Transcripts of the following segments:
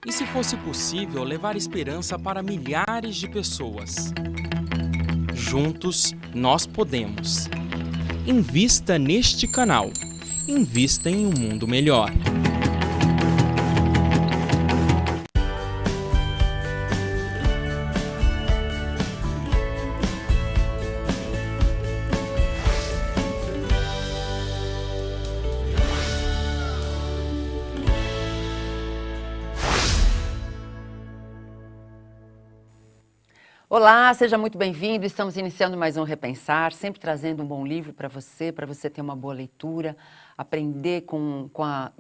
E se fosse possível levar esperança para milhares de pessoas? Juntos, nós podemos. Invista neste canal. Invista em um mundo melhor. Olá, seja muito bem-vindo. Estamos iniciando mais um Repensar, sempre trazendo um bom livro para você ter uma boa leitura, aprender com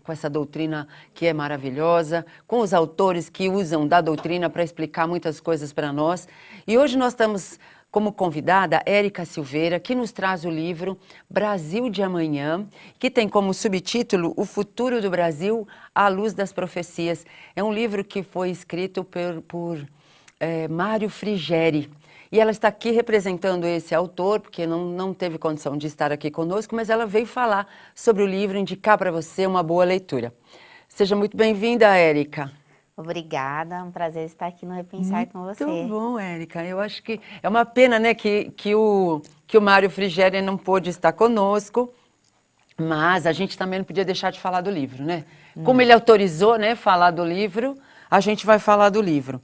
essa doutrina que é maravilhosa, com os autores que usam da doutrina para explicar muitas coisas para nós. E hoje nós estamos como convidada Érica Silveira, que nos traz o livro Brasil de Amanhã, que tem como subtítulo O Futuro do Brasil à Luz das Profecias. É um livro que foi escrito por Mário Frigeri. E ela está aqui representando esse autor, porque não teve condição de estar aqui conosco, mas ela veio falar sobre o livro, indicar para você uma boa leitura. Seja muito bem-vinda, Érica. Obrigada, é um prazer estar aqui no Repensar com você. Muito bom, Érica. Eu acho que é uma pena, né, que o Mário Frigeri não pôde estar conosco, mas a gente também não podia deixar de falar do livro, né? Como ele autorizou, né, falar do livro, a gente vai falar do livro.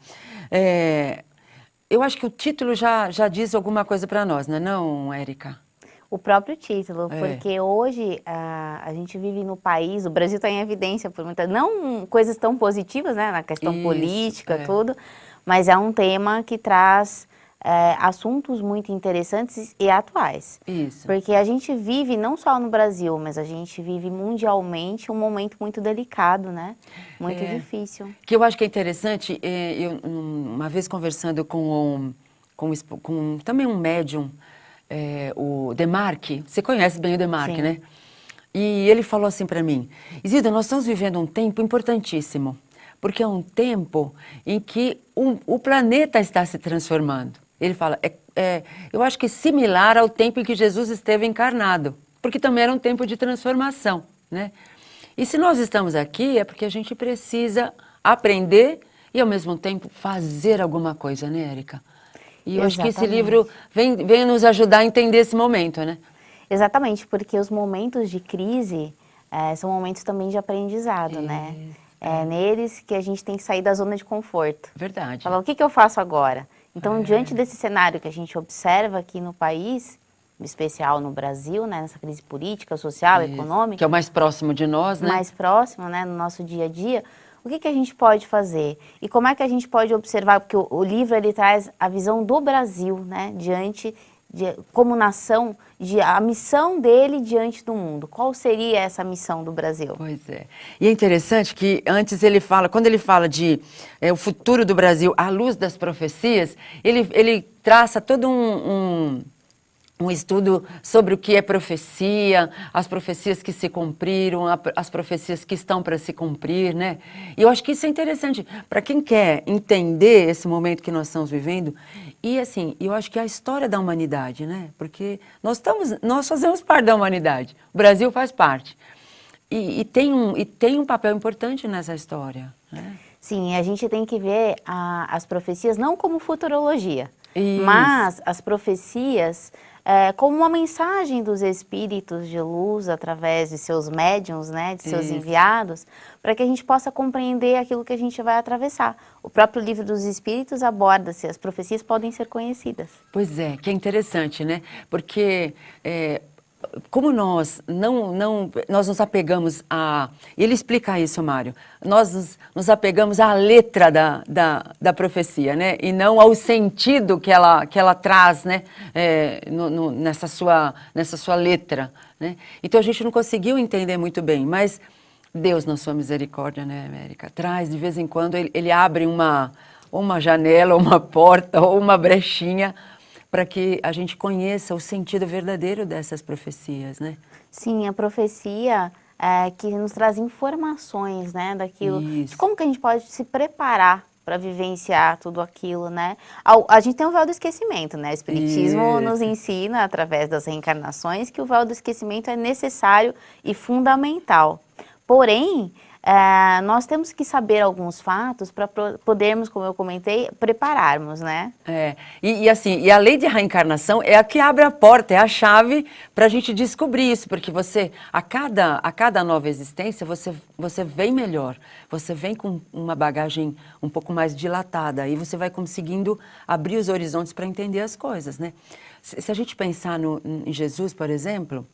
Eu acho que o título já diz alguma coisa para nós, não, Érica? O próprio título, porque hoje a gente vive no país, o Brasil está em evidência por muitas, não coisas tão positivas, né, na questão política, tudo, mas é um tema que traz assuntos muito interessantes e atuais. Isso. Porque a gente vive, não só no Brasil, mas a gente vive mundialmente um momento muito delicado, né? Muito difícil. Que eu acho que é interessante, eu uma vez conversando com também um médium, o Demarque, você conhece bem o Demarque, Sim. né? E ele falou assim para mim, Isilda, nós estamos vivendo um tempo importantíssimo, porque é um tempo em que o planeta está se transformando. Ele fala, eu acho que similar ao tempo em que Jesus esteve encarnado, porque também era um tempo de transformação, né? E se nós estamos aqui é porque a gente precisa aprender e ao mesmo tempo fazer alguma coisa, né, Érica? E eu acho que esse livro vem nos ajudar a entender esse momento, né? Exatamente, porque os momentos de crise são momentos também de aprendizado, né? É neles que a gente tem que sair da zona de conforto. Verdade. Falar, o que eu faço agora? Então, diante desse cenário que a gente observa aqui no país, em especial no Brasil, né, nessa crise política, social, econômica... Que é o mais próximo de nós, né? Mais próximo, né, no nosso dia a dia, o que a gente pode fazer? E como é que a gente pode observar, porque o livro ele traz a visão do Brasil, né, como nação, a missão dele diante do mundo. Qual seria essa missão do Brasil? Pois é. E é interessante que antes quando ele fala de o futuro do Brasil à luz das profecias, ele traça todo um estudo sobre o que é profecia, as profecias que se cumpriram, as profecias que estão para se cumprir, né? E eu acho que isso é interessante para quem quer entender esse momento que nós estamos vivendo. E assim, eu acho que é a história da humanidade, né? Porque nós fazemos parte da humanidade, o Brasil faz parte. E tem um papel importante nessa história, né? Sim, a gente tem que ver as profecias não como futurologia, Isso. mas as profecias como uma mensagem dos espíritos de luz através de seus médiuns, né, de seus enviados, para que a gente possa compreender aquilo que a gente vai atravessar. O próprio livro dos espíritos aborda se as profecias podem ser conhecidas. Pois é, que é interessante, né? Porque como nós nos apegamos a... Ele explica isso, Mário. Nós nos apegamos à letra da profecia, né? E não ao sentido que ela traz, né? Nessa sua letra, né? Então a gente não conseguiu entender muito bem, mas Deus, na sua misericórdia, né, América, traz de vez em quando, ele abre uma janela, uma porta ou uma brechinha para que a gente conheça o sentido verdadeiro dessas profecias, né? Sim, a profecia que nos traz informações, né, daquilo, de como que a gente pode se preparar para vivenciar tudo aquilo, né? A gente tem o véu do esquecimento, né? O Espiritismo nos ensina, através das reencarnações, que o véu do esquecimento é necessário e fundamental. Porém, nós temos que saber alguns fatos para podermos, como eu comentei, prepararmos, né? E a lei de reencarnação é a que abre a porta, é a chave para a gente descobrir isso, porque você, a cada nova existência, você vem melhor, você vem com uma bagagem um pouco mais dilatada, e você vai conseguindo abrir os horizontes para entender as coisas, né? Se a gente pensar em Jesus, por exemplo,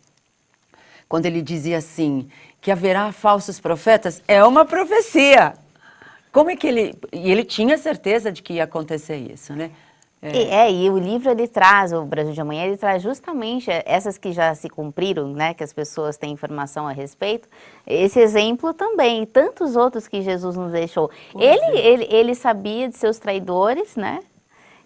quando ele dizia assim, que haverá falsos profetas, é uma profecia. Como é que ele tinha certeza de que ia acontecer isso, né? E o livro ele traz, o Brasil de Amanhã, ele traz justamente essas que já se cumpriram, né, que as pessoas têm informação a respeito, esse exemplo também, e tantos outros que Jesus nos deixou. Ele sabia de seus traidores, né?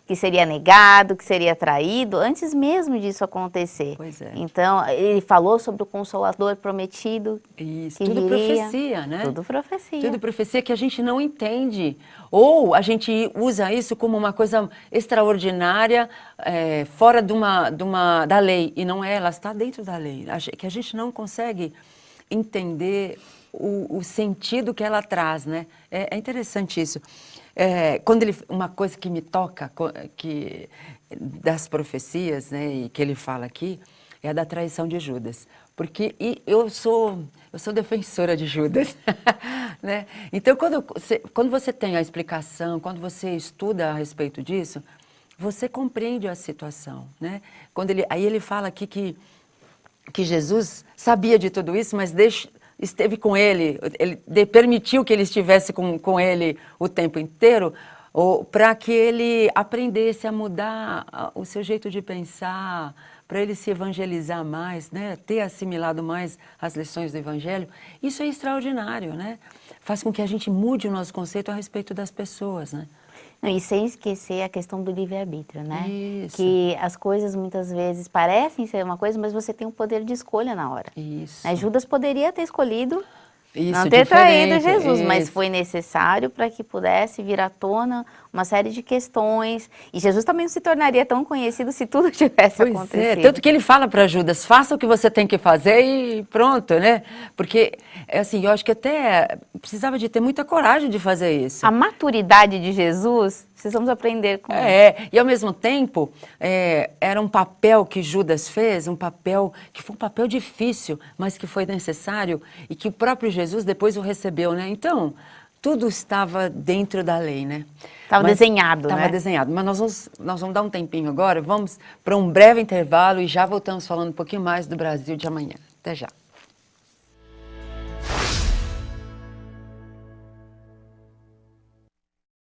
Que seria negado, que seria traído, antes mesmo disso acontecer. Pois é. Então, ele falou sobre o Consolador prometido. Isso, que tudo viria. Profecia, né? Tudo profecia. Tudo profecia que a gente não entende. Ou a gente usa isso como uma coisa extraordinária, fora da lei. E não é, ela está dentro da lei. Que a gente não consegue entender o sentido que ela traz, né? É interessante isso. Uma coisa que me toca das profecias, né, e que ele fala aqui, é a da traição de Judas. Porque eu sou defensora de Judas. Né? Então, quando você tem a explicação, quando você estuda a respeito disso, você compreende a situação. Né? Aí ele fala aqui que Jesus sabia de tudo isso, mas esteve com ele permitiu que ele estivesse com ele o tempo inteiro, para que ele aprendesse a mudar o seu jeito de pensar, para ele se evangelizar mais, né? Ter assimilado mais as lições do Evangelho. Isso é extraordinário, né? Faz com que a gente mude o nosso conceito a respeito das pessoas, né? Não, e sem esquecer a questão do livre-arbítrio, né? Isso. Que as coisas muitas vezes parecem ser uma coisa, mas você tem um poder de escolha na hora. Isso. Né? Judas poderia ter escolhido Isso, não ter traído diferente, Jesus, mas isso. foi necessário para que pudesse vir à tona uma série de questões. E Jesus também não se tornaria tão conhecido se tudo tivesse acontecido. Tanto que ele fala para Judas, faça o que você tem que fazer e pronto, né? Porque, assim, eu acho que até precisava de ter muita coragem de fazer isso. A maturidade de Jesus, precisamos aprender com ele. E ao mesmo tempo, era um papel que Judas fez, um papel que foi um papel difícil, mas que foi necessário e que o próprio Jesus depois o recebeu, né? Então, tudo estava dentro da lei, né? Estava desenhado, né? Estava desenhado, mas nós vamos dar um tempinho agora, vamos para um breve intervalo e já voltamos falando um pouquinho mais do Brasil de Amanhã. Até já.